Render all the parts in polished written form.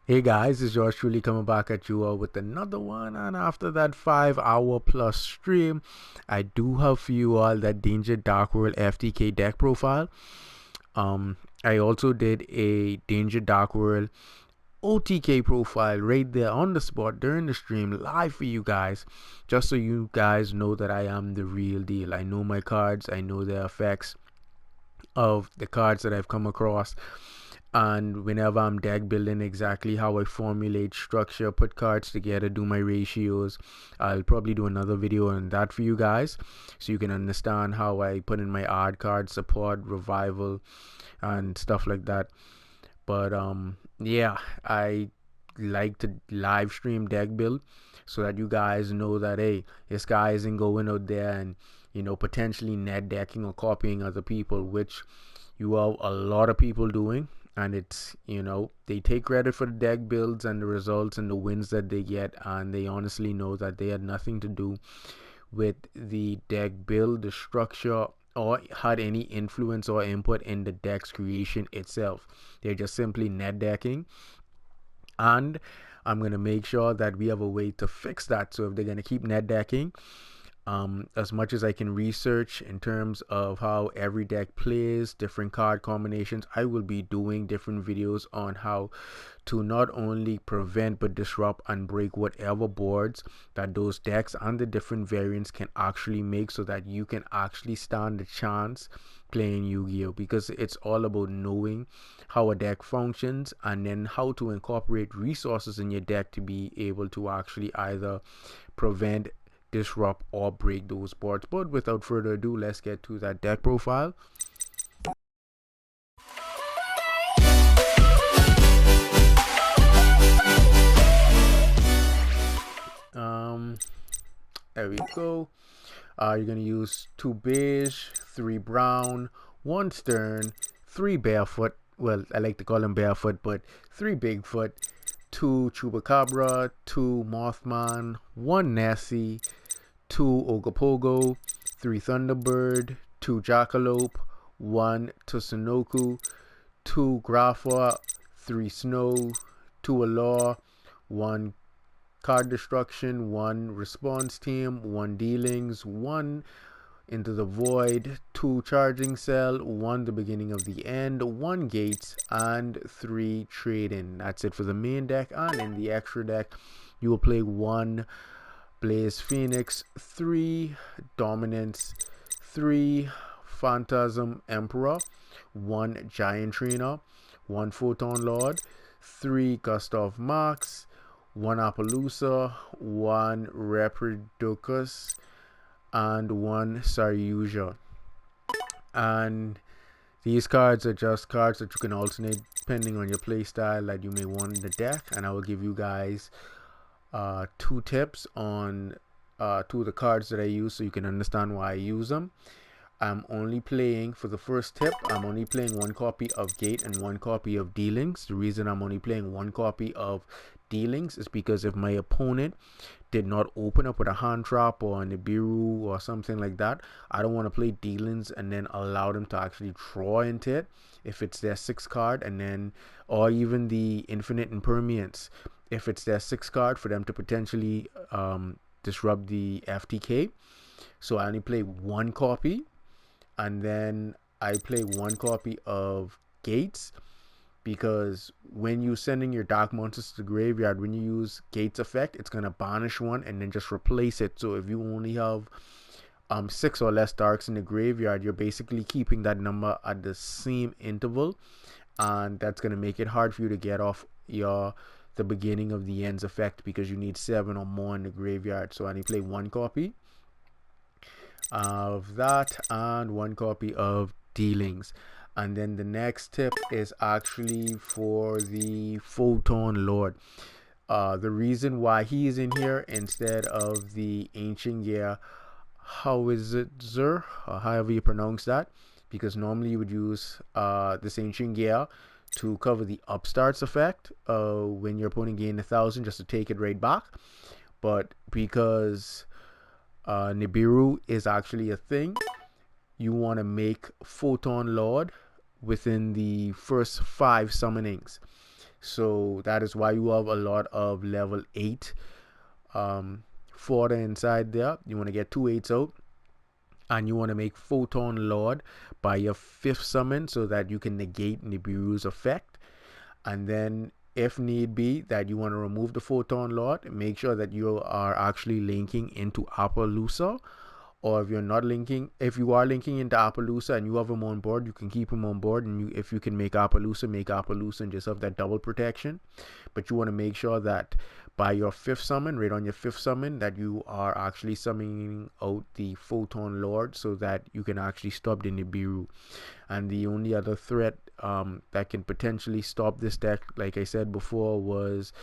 Hey guys, it's yours truly coming back at you all with another one. And after that 5 hour plus stream, I do have for you all that Danger DarkWorld FTK deck profile. I also did a Danger DarkWorld OTK profile right there on the spot during the stream live for you guys, just so you guys know that I am the real deal. I know my cards, I know the effects of the cards that I've come across, and whenever I'm deck building, exactly how I formulate structure, put cards together, do my ratios. I'll probably do another video on that for you guys, so you can understand how I put in my odd card support, revival, and stuff like that. But yeah, I like to live stream deck build so that you guys know that, hey, this guy isn't going out there and potentially net decking or copying other people, which you have a lot of people doing. And it's, they take credit for the deck builds and the results and the wins that they get, and they honestly know that they had nothing to do with the deck build, the structure, or had any influence or input in the deck's creation itself. They're just simply net decking, and I'm going to make sure that we have a way to fix that. So if they're going to keep net decking, as much as I can research in terms of how every deck plays, different card combinations, I will be doing different videos on how to not only prevent but disrupt and break whatever boards that those decks and the different variants can actually make, so that you can actually stand a chance playing Yu-Gi-Oh, because it's all about knowing how a deck functions and then how to incorporate resources in your deck to be able to actually either prevent, disrupt, or break those boards. But without further ado, let's get to that deck profile. There we go. You're gonna use 2 beige, 3 brown, 1 stern, 3 barefoot. Well, I like to call them barefoot, but 3 bigfoot, 2 chupacabra, 2 mothman, 1 nessie, 2 ogopogo, 3 thunderbird, 2 jackalope, 1 tsunoku, 2 grapha, 3 snow, 2 allure, 1 card destruction, 1 response team, 1 dealings, 1 into the void, 2 charging cell, 1 the beginning of the end, 1 gates, and 3 trade-in. That's it for the main deck. And in the extra deck, you will play 1 Blaze Phoenix, 3 Dominance, 3 Phantasm Emperor, 1 Giant Trainer, 1 Photon Lord, 3 Gustav Max, 1 Appaloosa, 1 Reproducus, and 1 Saryuja. And these cards are just cards that you can alternate depending on your playstyle that you may want in the deck. And I will give you guys 2 tips on 2 of the cards that I use, so you can understand why I use them. I'm only playing, for the first tip, I'm only playing 1 copy of Gate and 1 copy of Dealings. The reason I'm only playing 1 copy of Dealings is because if my opponent did not open up with a hand trap or a Nibiru or something like that, I don't want to play Dealings and then allow them to actually draw into it if it's their 6th card, and then, or even the Infinite Impermanence, if it's their 6th card, for them to potentially disrupt the FTK. So I only play 1 copy, and then I play 1 copy of Gates, because when you sending your dark monsters to the graveyard, when you use Gates effect, it's gonna banish 1 and then just replace it. So if you only have 6 or less darks in the graveyard, you're basically keeping that number at the same interval, and that's gonna make it hard for you to get off the beginning of the ends effect, because you need 7 or more in the graveyard. So I only play 1 copy of that and 1 copy of Dealings. And then the next tip is actually for the Photon Lord. The reason why he is in here instead of the Ancient Gear, how is it, Zer? However you pronounce that, because normally you would use this Ancient Gear to cover the upstarts effect when your opponent gained 1,000, just to take it right back. But because Nibiru is actually a thing, you want to make Photon Lord within the first 5 summonings. So that is why you have a lot of level 8 fodder inside there. You want to get 2 8s out, and you want to make Photon Lord by your 5th summon so that you can negate Nibiru's effect. And then if need be that you want to remove the Photon Lord, make sure that you are actually linking into Appaloosa. Or if you're not linking, if you are linking into Appaloosa and you have him on board, you can keep him on board. And if you can make Appaloosa and just have that double protection. But you want to make sure that by your 5th summon, right on your 5th summon, that you are actually summoning out the Photon Lord so that you can actually stop the Nibiru. And the only other threat that can potentially stop this deck, like I said before, was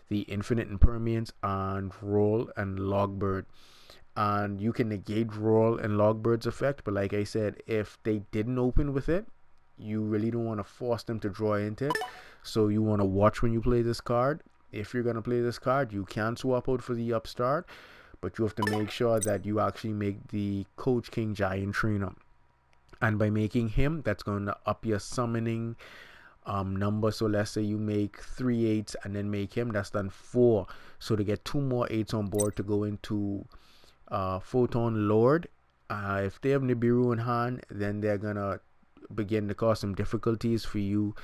the Infinite Impermanence and Roll and Logbird. And you can negate Roll and Logbird's effect, but like I said, if they didn't open with it, you really don't want to force them to draw into it. So you want to watch when you play this card. If you're going to play this card, you can swap out for the Upstart, but you have to make sure that you actually make the Coach King Giant Trainer. And by making him, that's going to up your summoning number. So let's say you make 3 8s and then make him, that's done 4. So to get 2 more 8s on board to go into Photon Lord, if they have Nibiru in hand, then they're gonna begin to cause some difficulties for you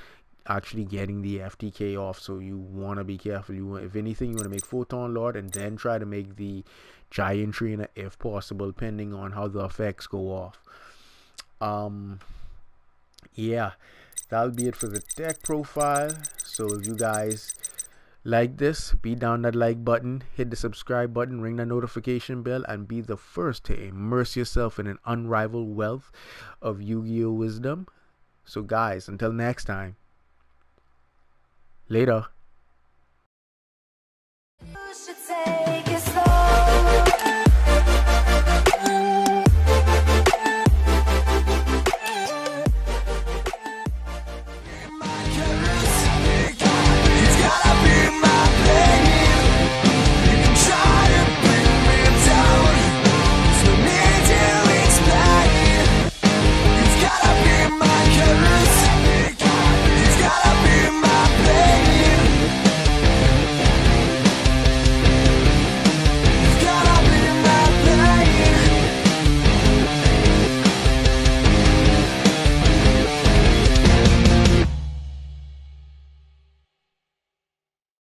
actually getting the FTK off. So you want to be careful. If anything, you want to make Photon Lord and then try to make the Giant Trainer if possible, depending on how the effects go off. Yeah, that'll be it for the deck profile. So if you guys like this, beat down that like button, hit the subscribe button, ring the notification bell, and be the first to immerse yourself in an unrivaled wealth of Yu-Gi-Oh wisdom. So guys, until next time, later.